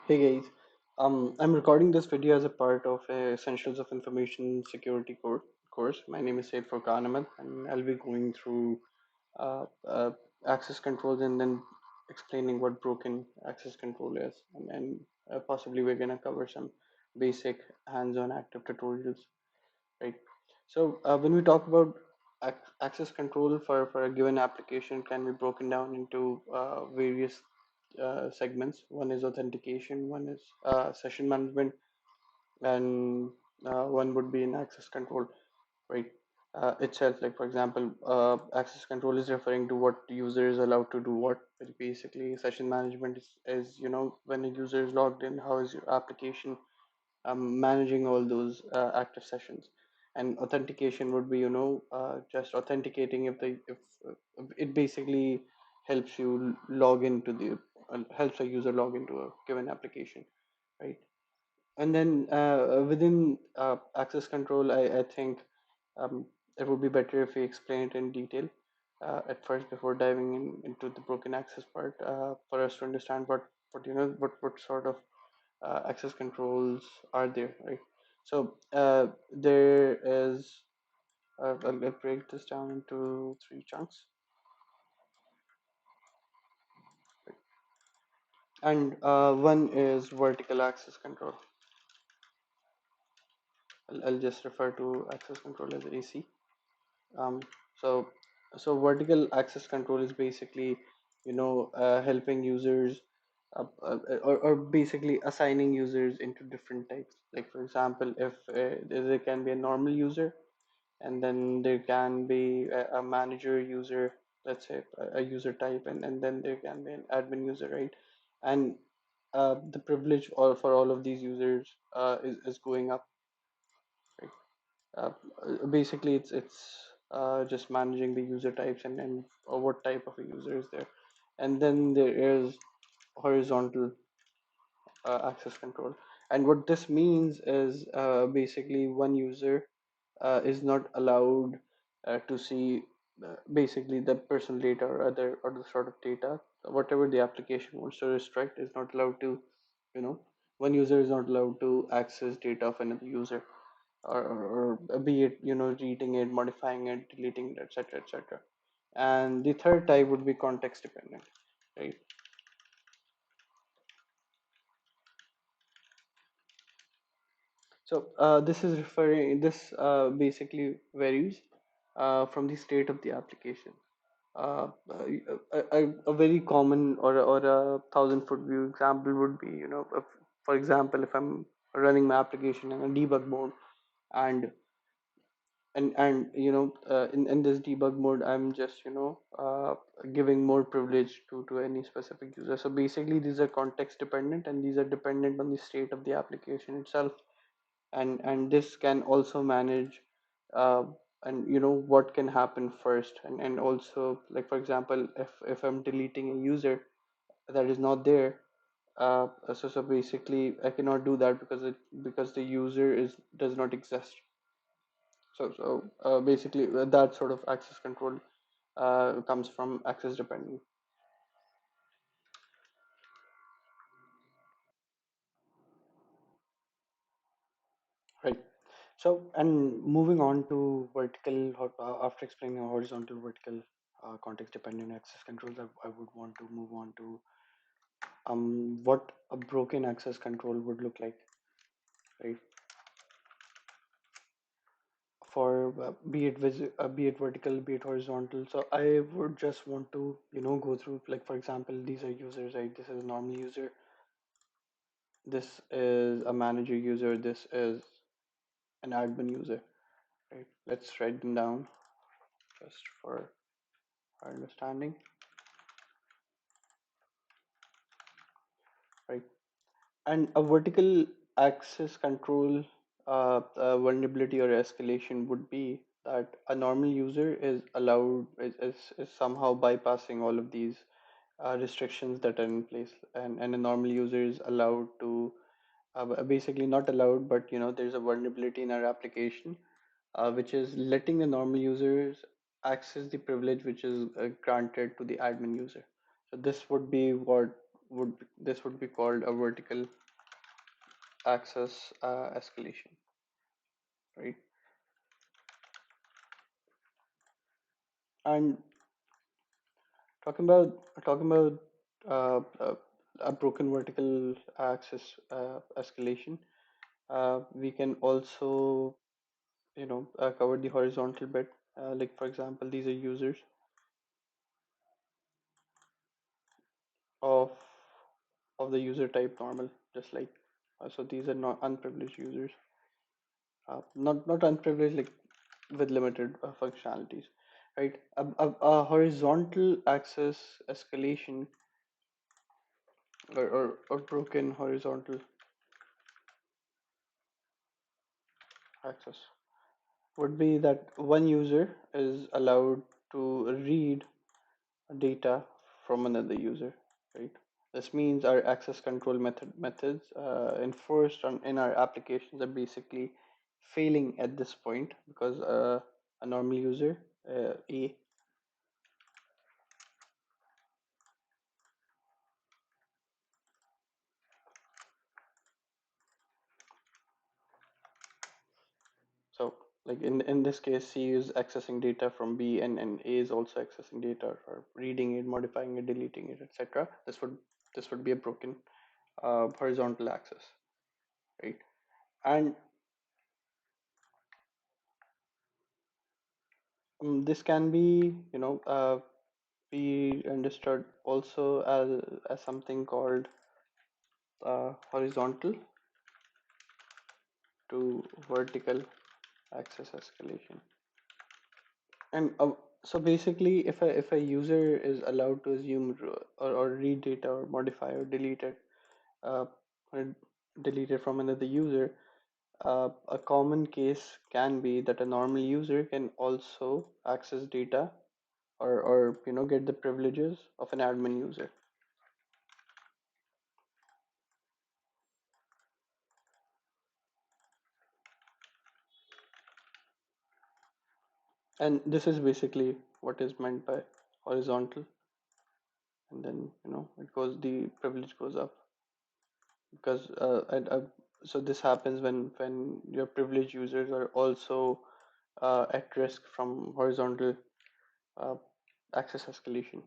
Hey guys, I'm recording this video as a part of a Essentials of Information Security course. My name is Said Furqan Ahmed, and I'll be going through uh, access controls and then explaining what broken access control is, and possibly we're gonna cover some basic hands-on active tutorials, right? So when we talk about access control for a given application, can be broken down into various segments. One is authentication, one is session management, and one would be in access control, right? Itself, like for example, access control is referring to what user is allowed to do what. Very basically, session management is when a user is logged in, how is your application managing all those active sessions. And authentication would be just authenticating if it basically helps you log into the helps a user log into a given application, right? And then within access control, I think um, it would be better if we explain it in detail at first before diving into the broken access part, for us to understand what sort of access controls are there, right? So there is, I'll break this down into three chunks, and one is vertical access control. I'll just refer to access control as AC. Um, so vertical access control is basically helping users or basically assigning users into different types. Like for example, if there can be a normal user, and then there can be a manager user, let's say a user type, and then there can be an admin user, right? And the privilege for all of these users is going up, right? Basically it's just managing the user types and what type of a user is there. And then there is horizontal access control. And what this means is basically one user is not allowed to see basically the personal data or other sort of data. Whatever the application wants to restrict is not allowed to, you know, one user is not allowed to access data of another user, or be it reading it, modifying it, deleting it, etc., etc. And the third type would be context dependent, right? So this basically varies from the state of the application. A very common or a 1,000 foot view example would be, for example, if I'm running my application in a debug mode, and in this debug mode, I'm just giving more privilege to any specific user. So basically these are context dependent, and these are dependent on the state of the application itself. And this can also manage uh, and what can happen first, and also, like for example, if I'm deleting a user that is not there, so basically I cannot do that because the user is does not exist. So basically that sort of access control comes from access dependent, right? So, and moving on to after explaining horizontal, vertical, context dependent access controls, I would want to move on to what a broken access control would look like, right? For be it vertical, be it horizontal. So I would just want to go through, like for example, these are users, right? This is a normal user, this is a manager user, this is an admin user, right? Let's write them down just for our understanding, right? And a vertical access control vulnerability or escalation would be that a normal user is allowed is somehow bypassing all of these restrictions that are in place, and a normal user is allowed to basically not allowed, but there's a vulnerability in our application which is letting the normal users access the privilege which is granted to the admin user. So this would be what this would be called a vertical access escalation, right? And talking about a broken vertical access escalation, we can also cover the horizontal bit. Like for example, these are users of the user type normal, just like so these are not unprivileged users, not unprivileged, like with limited functionalities, right? A horizontal access escalation, or broken horizontal access would be that one user is allowed to read data from another user, right? This means our access control methods enforced in our applications are basically failing at this point because a normal user, A, so like in this case, C is accessing data from B, and A is also accessing data or reading it, modifying it, deleting it, etc. This would be a broken horizontal access, right? And this can be, be understood also as something called horizontal to vertical access escalation. And so basically, if a user is allowed to assume or read data or modify or uh, or delete it from another user, a common case can be that a normal user can also access data or get the privileges of an admin user. And this is basically what is meant by horizontal, and then it goes, the privilege goes up because so this happens when your privileged users are also at risk from horizontal uh, access escalation.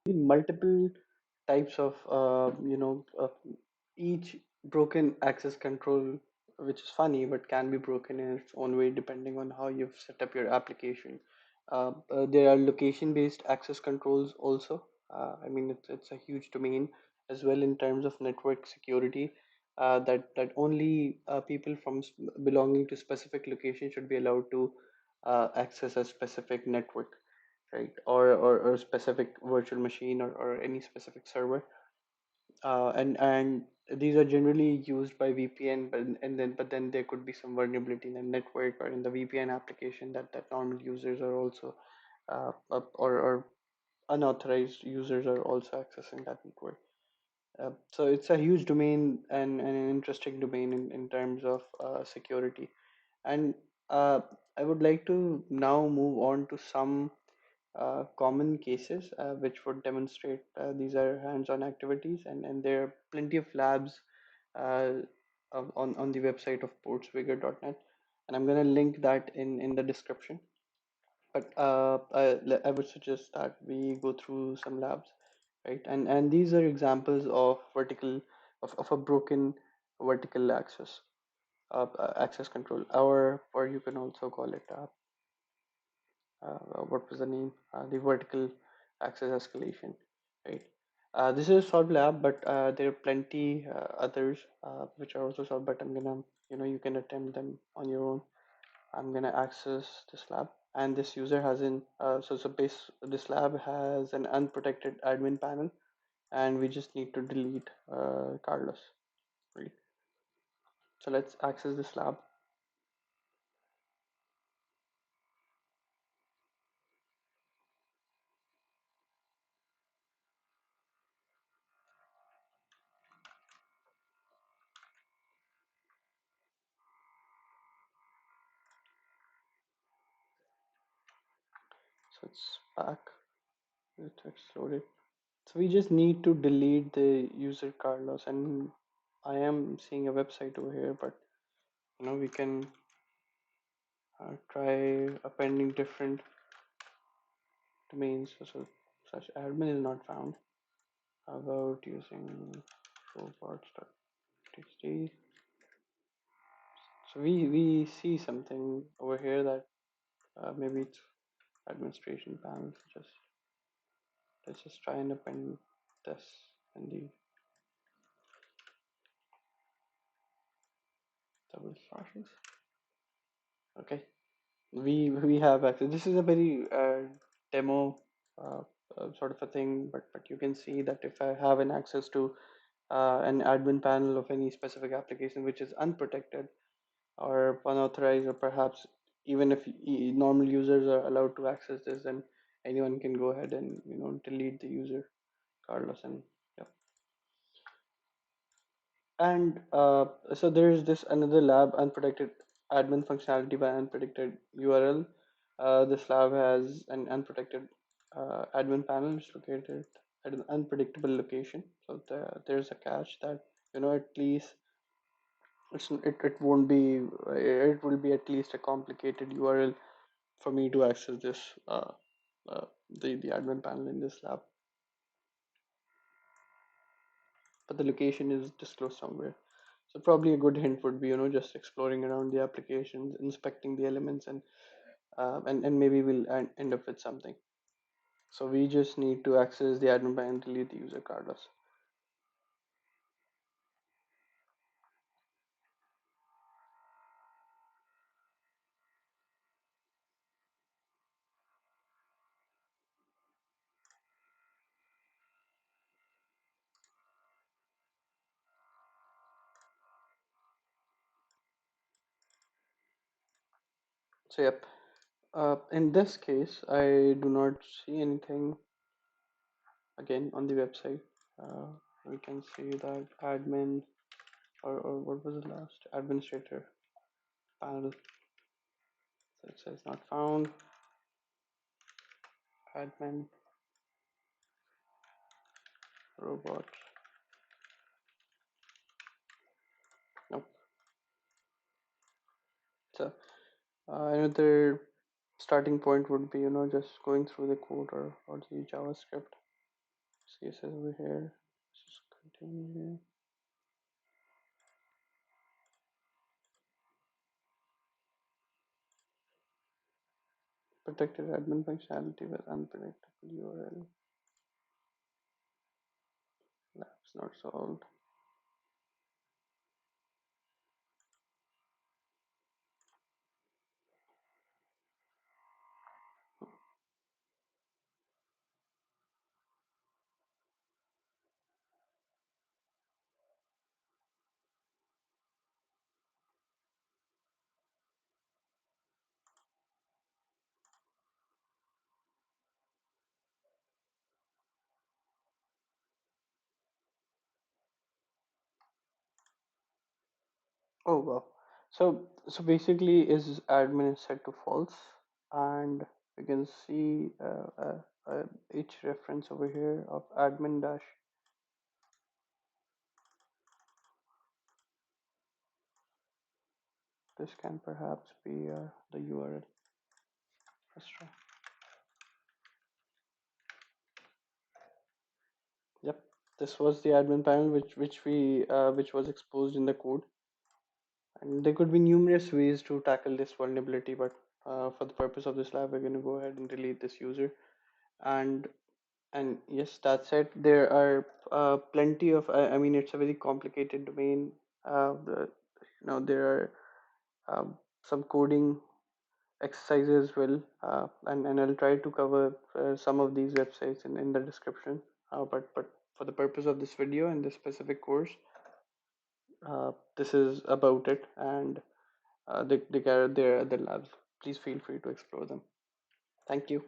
Multiple types of each broken access control, which is funny but can be broken in its own way depending on how you've set up your application. There are location based access controls also. I mean, it's a huge domain as well in terms of network security, that only people from belonging to specific location should be allowed to access a specific network, right? Or specific virtual machine, or any specific server. And these are generally used by VPN, but then there could be some vulnerability in the network or in the VPN application that normal users are also or unauthorized users are also accessing that network. So it's a huge domain and an interesting domain in terms of security. And I would like to now move on to some common cases which would demonstrate these are hands-on activities, and there are plenty of labs uh, on the website of portsbigger.net, and I'm going to link that in the description. But I would suggest that we go through some labs, right? And these are examples of of a broken vertical access control, or you can also call it what was the name? The vertical access escalation, right? This is a solved lab, but there are plenty others which are also solved. But I'm gonna, you can attempt them on your own. I'm gonna access this lab, and this user has an this lab has an unprotected admin panel, and we just need to delete Carlos, right? So let's access this lab. So it's back. It's loaded. So we just need to delete the user Carlos, and I am seeing a website over here, but we can try appending different domains. So such admin is not found. How about using robots.txt? So we see something over here that maybe it's administration panel. So just let's just try and append this in the double slashes. Okay, we have access. This is a very demo uh, sort of a thing, but you can see that if I have an access to an admin panel of any specific application which is unprotected or unauthorized, or perhaps even if normal users are allowed to access this, then anyone can go ahead and delete the user Carlos. And yeah. And so there's this another lab, unprotected admin functionality by unprotected URL. This lab has an unprotected admin panel which is located at an unpredictable location. So there's a catch that at least it won't be it will be at least a complicated URL for me to access this uh, the admin panel in this lab, but the location is disclosed somewhere. So probably a good hint would be just exploring around the applications, inspecting the elements, and maybe we'll end up with something. So we just need to access the admin panel and delete the user Carlos. So yep. In this case, I do not see anything again on the website. Uh, we can see that admin, or what was the last administrator panel. So it says not found. Admin robot. Nope. So another starting point would be just going through the code, or the JavaScript. CSS over here. Let's just continue here. Protected admin functionality with unpredictable URL. Labs not solved. Oh wow. So basically, is admin is set to false, and you can see each reference over here of admin dash. This can perhaps be the URL. Let's try. Yep, this was the admin panel which was exposed in the code, and there could be numerous ways to tackle this vulnerability, but for the purpose of this lab, we're going to go ahead and delete this user. and and yes, that's it. There are plenty of I mean, it's a very complicated domain. There are some coding exercises as well, and I'll try to cover some of these websites in the description. But for the purpose of this video and this specific course, this is about it. And there are other labs. Please feel free to explore them. Thank you.